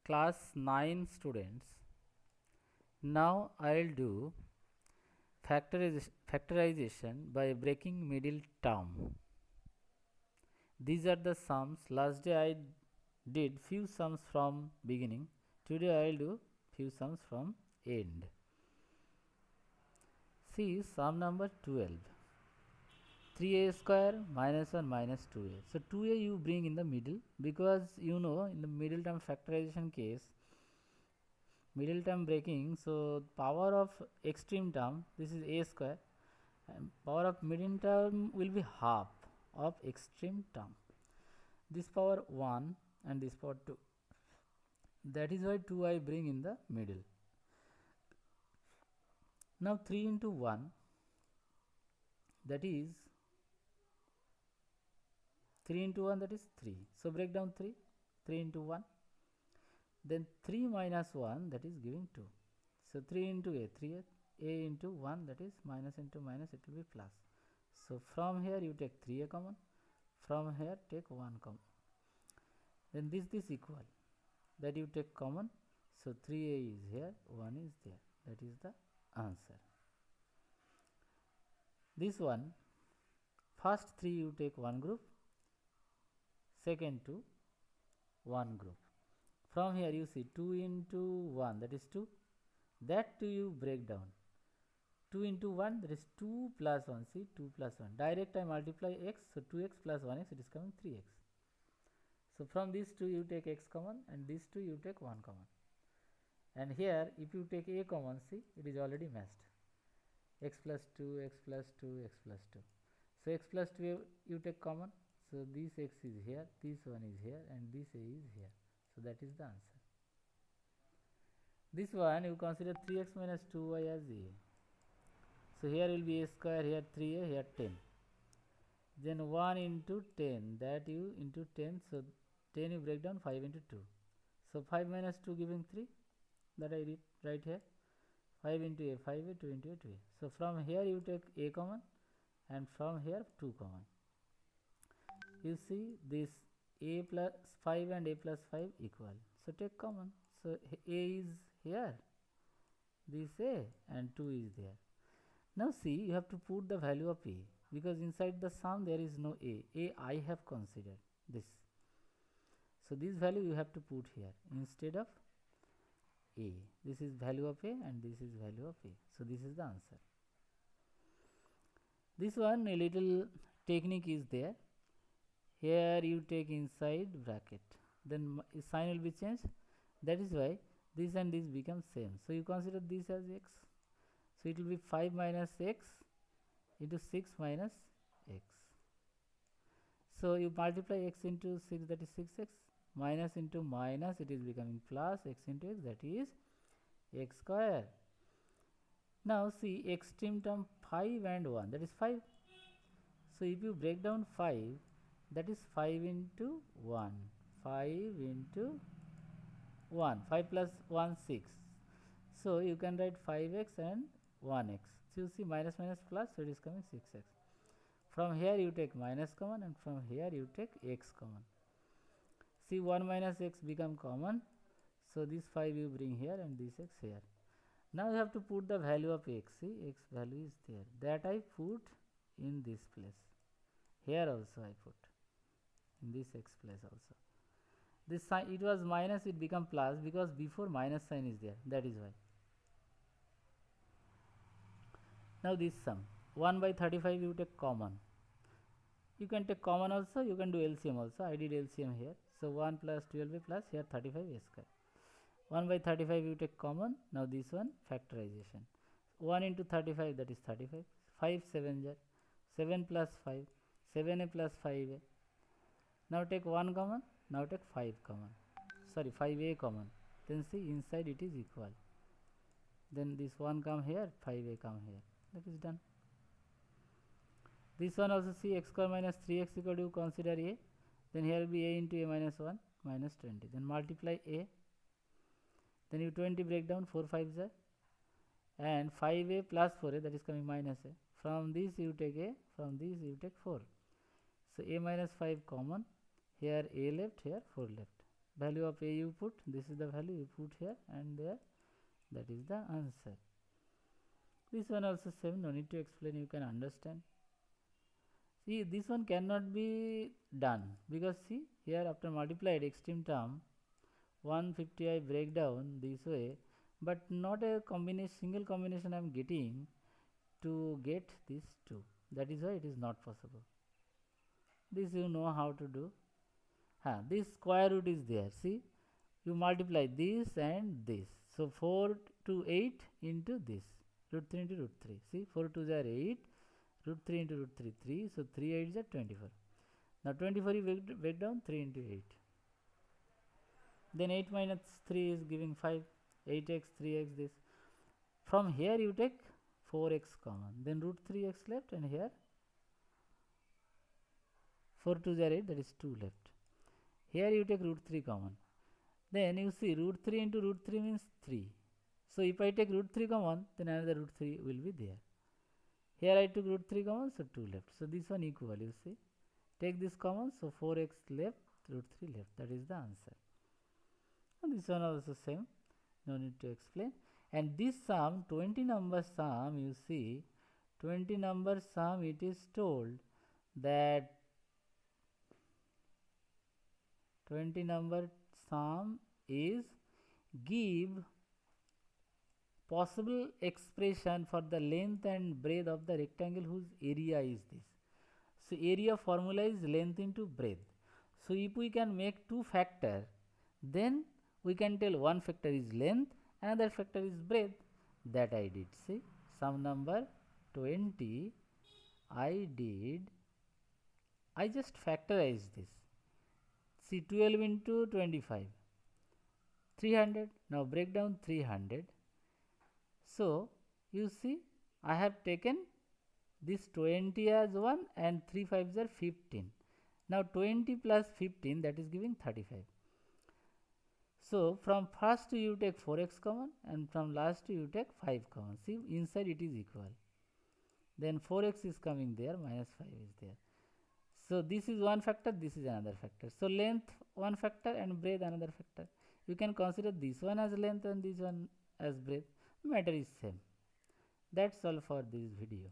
class 9 students. Now I'll do factorization by breaking middle term. These are the sums. Last day I did few sums from beginning. Today I'll do few sums from end. See sum number 12. 3a square minus 1 minus 2a. So 2a you bring in the middle, because you know in the middle term factorization case, middle term breaking, so power of extreme term, this is a square, and power of middle term will be half of extreme term. This power 1 and this power 2. That is why 2 I bring in the middle. Now 3 into 1, that is 3 into 1, that is 3. So break down 3. 3 into 1. Then 3 minus 1, that is giving 2. So 3 into a, 3a, a into 1, that is minus into minus, it will be plus. So from here you take 3a common, from here take 1 common. Then this equal, that you take common. So 3a is here, 1 is there. That is the answer. This one, first 3 you take one group, second 2 one group. From here you see 2 into 1, that is 2. That 2 you break down. 2 into 1, that is 2 plus 1. See 2 plus 1. Direct I multiply x, so 2x plus 1x, it is coming 3x. So from these 2 you take x common, and these 2 you take 1 common. And here if you take a common, see it is already matched. X plus 2, x plus 2, x plus 2. So x plus 2 you take common. So this x is here, this one is here, and this a is here. So that is the answer. This one you consider 3x minus 2y as a. So here will be a square, here 3a, here 10. Then 1 into 10, that you into 10. So 10 you break down, 5 into 2. So 5 minus 2 giving 3. That I read right here. 5 into a, 5a, 2 into a, 2a. So from here you take a common, and from here 2 common. You see this a plus 5 and a plus 5 equal. So take common. So a is here, this a, and 2 is there. Now see, you have to put the value of a, because inside the sum there is no a. A I have considered this. So this value you have to put here instead of a. This is value of a and this is value of a. So this is the answer. This one, a little technique is there. Here you take inside bracket, then sign will be changed. That is why this and this become same. So you consider this as x. So it will be 5 minus x into 6 minus x. So you multiply x into 6, that is 6x, minus into minus, it is becoming plus, x into x, that is x square. Now see extreme term 5 and 1, that is 5. So if you break down 5, that is 5 into 1, 5 into 1, 5 plus 1, 6. So you can write 5x and 1x. So you see minus minus plus, so it is coming 6x. From here you take minus common, and from here you take x common. See 1 minus x become common. So this 5 you bring here and this x here. Now you have to put the value of x. See x value is there. That I put in this place. Here also I put in this x place also. This sign, it was minus, it become plus because before minus sign is there. That is why. Now this sum 1 by 35 you take common. You can take common also, you can do LCM also. I did LCM here. So 1 plus 12a plus here 35 a square. 1 by 35 you take common. Now this one factorization. 1 into 35, that is 35. 5 7 jar. 7 plus 5. 7a plus 5a. Now take 1 common. Now take 5 common. Sorry, 5a common. Then see inside it is equal. Then this 1 come here, 5a come here. That is done. This one also, see x square minus 3x equal to, consider a. Then here will be a into a minus 1 minus 20. Then multiply a. Then you 20 break down, 4 5s are. And 5a plus 4a, that is coming minus a. From this you take a, from this you take 4. So a minus 5 common. Here a left, here 4 left. value of a you put, this is the value you put here and there, that is the answer. This one also same, no need to explain, you can understand. See, this one cannot be done because see here after multiplied extreme term 150 I break down this way, but not a combination, single combination I am getting to get this 2. That is why it is not possible. This you know how to do. This square root is there. See, you multiply this and this. So 4 to 8 into this. Root 3 into root 3. See, 4 2 are 8. Root 3 into root 3, 3. So 3 8 is 24. Now 24 you break down 3 into 8. Then 8 minus 3 is giving 5. 8x, 3x this. From here you take 4x common. Then root 3x left and here 4 2 are 8, that is 2 left. Here you take root 3 common. Then you see root 3 into root 3 means 3. So if I take root 3 common, then another root 3 will be there. Here I took root 3 common, so 2 left. So this one equal, you see. Take this common, so 4x left, root 3 left. That is the answer. And this one also same, no need to explain. And this sum, 20 number sum, you see, 20 number sum, it is told that 20 number sum is give possible expression for the length and breadth of the rectangle whose area is this. So area formula is length into breadth. So if we can make two factor, then we can tell one factor is length, another factor is breadth. That I did. See, sum number 20 I just factorized this. See, 12 into 25, 300. Now break down 300. So you see, I have taken this 20 as 1 and 3 5s are 15. Now 20 plus 15, that is giving 35. So from first you take 4x common and from last you take 5 common. See, inside it is equal. Then 4x is coming there, minus 5 is there. So this is one factor, this is another factor. So length one factor and breadth another factor. You can consider this one as length and this one as breadth. Matter is same. That's all for this video.